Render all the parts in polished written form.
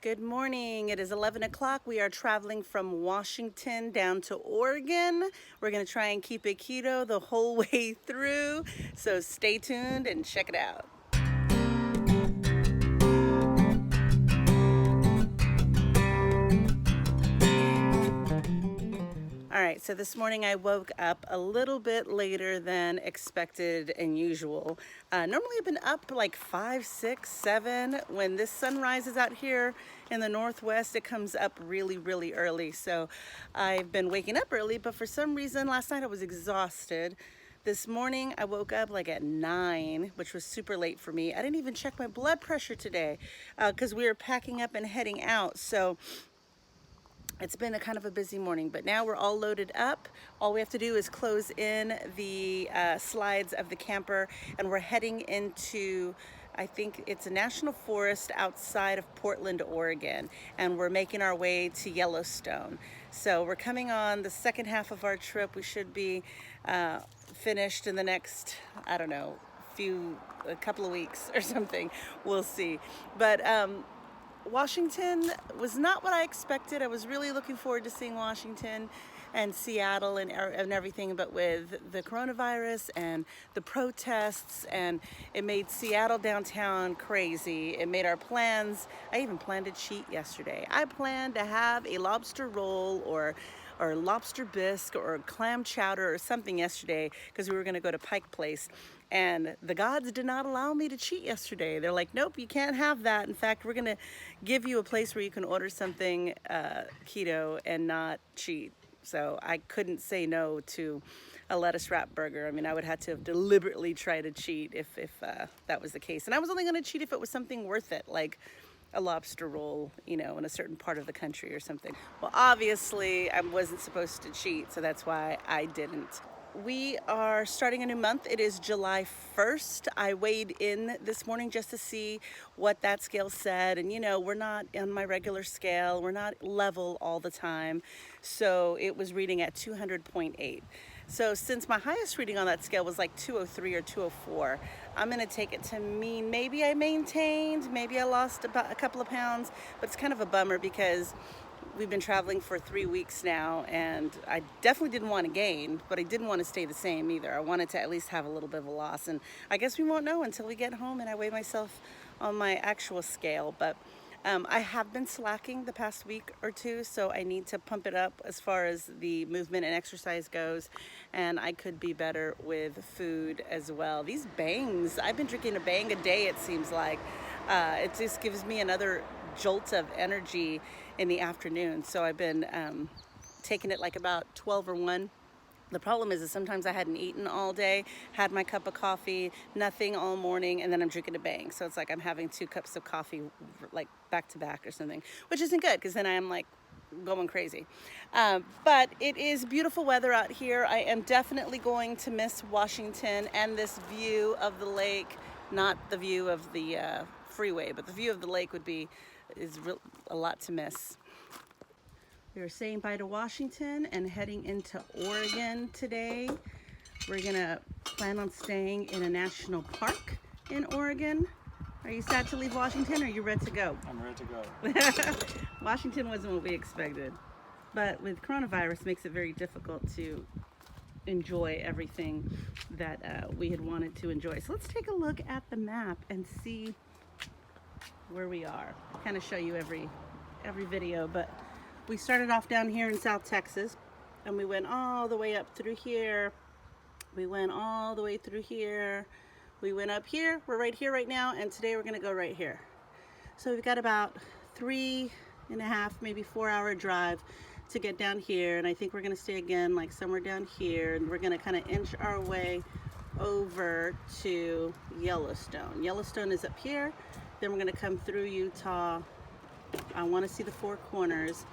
Good morning. It is 11 o'clock. We are traveling from Washington down to Oregon. We're going to try and keep it keto the whole way through. So stay tuned and check it out. All right, so this morning I woke up a little bit later than expected and usual. Normally I've been up like 5, 6, 7. When this sun rises out here in the Northwest, it comes up really, really early. So I've been waking up early, but for some reason last night I was exhausted. This morning I woke up like at 9, which was super late for me. I didn't even check my blood pressure today because we were packing up and heading out. So it's been a kind of a busy morning, but now we're all loaded up. All we have to do is close in the slides of the camper, and we're heading into, I think it's a national forest outside of Portland, Oregon, and we're making our way to Yellowstone. So we're coming on the second half of our trip. We should be finished in the next, I don't know, a couple of weeks or something. We'll see. But Washington was not what I expected. I was really looking forward to seeing Washington and Seattle and everything, but with the coronavirus and the protests, and it made Seattle downtown crazy. It made our plans. I even planned to cheat yesterday. I planned to have a lobster roll or lobster bisque or clam chowder or something yesterday because we were going to go to Pike Place. And the gods did not allow me to cheat yesterday. They're like, nope, you can't have that. In fact, we're going to give you a place where you can order something keto and not cheat. So I couldn't say no to a lettuce wrap burger. I mean, I would have to deliberately try to cheat if that was the case. And I was only going to cheat if it was something worth it, like a lobster roll, in a certain part of the country or something. Well, obviously, I wasn't supposed to cheat, so that's why I didn't. We are starting a new month. It is July 1st. I weighed in this morning just to see what that scale said. And we're not on my regular scale. We're not level all the time. So it was reading at 200.8. So since my highest reading on that scale was like 203 or 204, I'm going to take it to mean maybe I maintained, maybe I lost about a couple of pounds, but it's kind of a bummer because we've been traveling for 3 weeks now, and I definitely didn't want to gain, but I didn't want to stay the same either. I wanted to at least have a little bit of a loss, and I guess we won't know until we get home and I weigh myself on my actual scale. But I have been slacking the past week or two, so I need to pump it up as far as the movement and exercise goes, and I could be better with food as well. These bangs, I've been drinking a bang a day, it seems like. It just gives me another jolt of energy in the afternoon. So I've been taking it like about 12 or 1. The problem is sometimes I hadn't eaten all day, had my cup of coffee, nothing all morning, and then I'm drinking a bang. So it's like I'm having 2 cups of coffee like back to back or something, which isn't good because then I'm like going crazy. But it is beautiful weather out here. I am definitely going to miss Washington and this view of the lake, not the view of the freeway, but the view of the lake is a lot to miss. We are saying bye to Washington and heading into Oregon today. We're gonna plan on staying in a national park in Oregon. Are you sad to leave Washington, or are you ready to go? I'm ready to go. Washington wasn't what we expected, but with coronavirus, makes it very difficult to enjoy everything that we had wanted to enjoy. So let's take a look at the map and see where we are. I'll kind of show you every video, but we started off down here in South Texas, and we went all the way up through here. We went all the way through here. We went up here. We're right here right now, and today we're gonna go right here. So we've got about 3.5, maybe 4-hour drive to get down here, and I think we're gonna stay again like somewhere down here, and we're gonna kind of inch our way over to Yellowstone. Yellowstone is up here. Then we're gonna come through Utah. I want to see the Four Corners.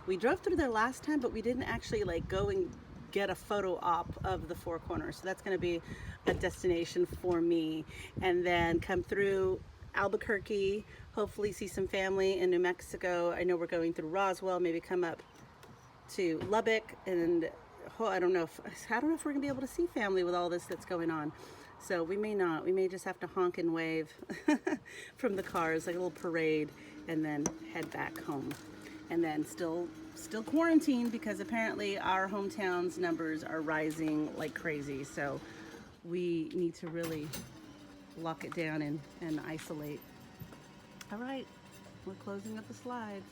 We drove through there last time, but we didn't actually like go and get a photo op of the Four Corners. So that's going to be a destination for me. And then come through Albuquerque, hopefully see some family in New Mexico. I know we're going through Roswell, maybe come up to Lubbock, and I don't know if we're going to be able to see family with all this that's going on. So we may not. We may just have to honk and wave from the cars, like a little parade, and then head back home. And then still quarantined, because apparently our hometown's numbers are rising like crazy. So we need to really lock it down and isolate. All right, we're closing up the slides.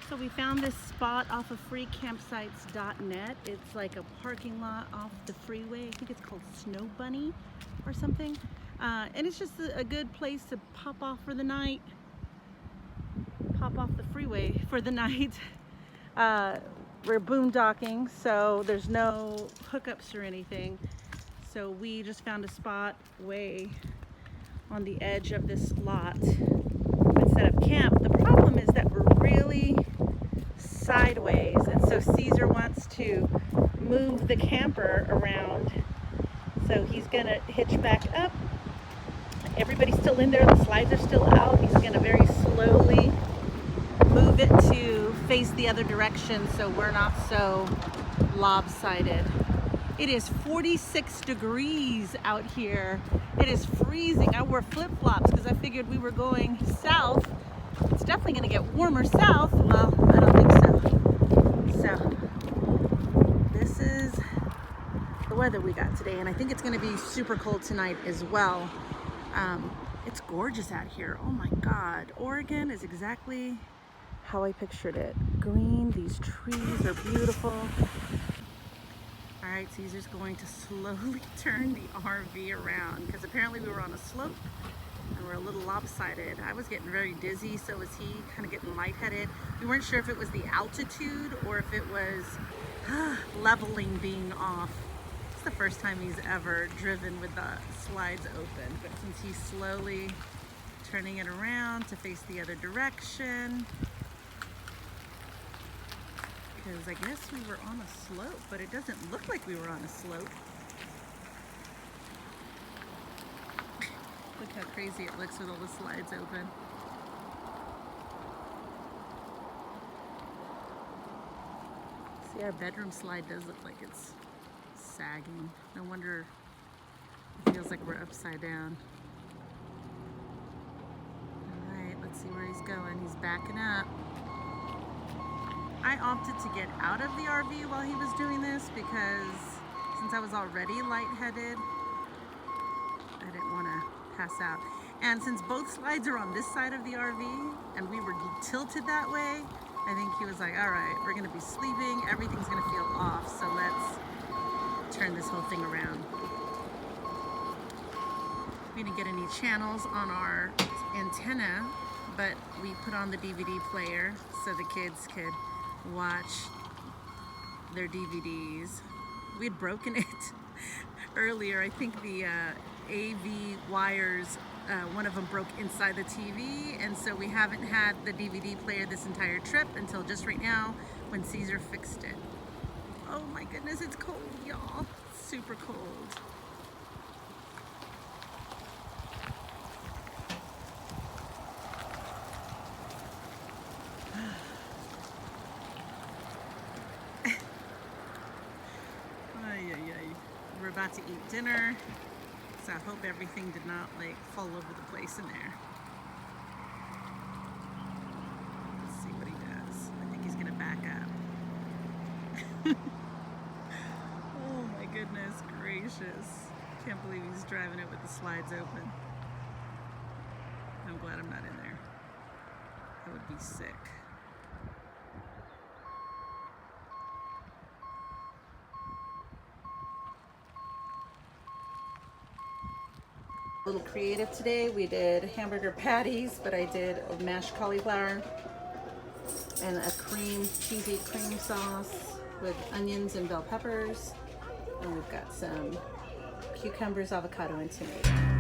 So we found this spot off of freecampsites.net. It's like a parking lot off the freeway. I think it's called Snow Bunny or something. And it's just a good place to pop off for the night. Pop off the freeway for the night. We're boondocking, so there's no hookups or anything. So we just found a spot way on the edge of this lot and set up camp. The problem is that we're really sideways, and so Caesar wants to move the camper around, so he's gonna hitch back up. Everybody's still in there, the slides are still out. He's gonna very slowly move it to face the other direction so we're not so lopsided. It is 46 degrees out here. It is freezing. I wore flip-flops because I figured we were going south. It's definitely going to get warmer south. Well, I don't think so. So, this is the weather we got today, and I think it's going to be super cold tonight as well. It's gorgeous out here. Oh my God. Oregon is exactly how I pictured it. Green, these trees are beautiful. All right, Caesar's going to slowly turn the RV around because apparently we were on a slope and we're a little lopsided. I was getting very dizzy, so was he, kind of getting lightheaded. We weren't sure if it was the altitude or if it was leveling being off. It's the first time he's ever driven with the slides open, but since he's slowly turning it around to face the other direction, because I guess we were on a slope, but it doesn't look like we were on a slope. Look how crazy it looks with all the slides open. See, our bedroom slide does look like it's sagging. No wonder it feels like we're upside down. All right, let's see where he's going. He's backing up. I opted to get out of the RV while he was doing this because since I was already lightheaded, I didn't want to pass out. And since both slides are on this side of the RV and we were tilted that way, I think he was like, all right, we're going to be sleeping. Everything's going to feel off. So let's turn this whole thing around. We didn't get any channels on our antenna, but we put on the DVD player so the kids could watch their DVDs. We had broken it earlier. I think the AV wires, one of them broke inside the TV, and so we haven't had the DVD player this entire trip until just right now when Caesar fixed it. Oh my goodness, it's cold, y'all. It's super cold. We're about to eat dinner, so I hope everything did not like fall over the place in there. Let's see what he does. I think he's gonna back up. Oh my goodness gracious. Can't believe he's driving it with the slides open. I'm glad I'm not in there. I would be sick. little creative today. We did hamburger patties, but I did a mashed cauliflower and a cheesy cream sauce with onions and bell peppers. And we've got some cucumbers, avocado, and tomato.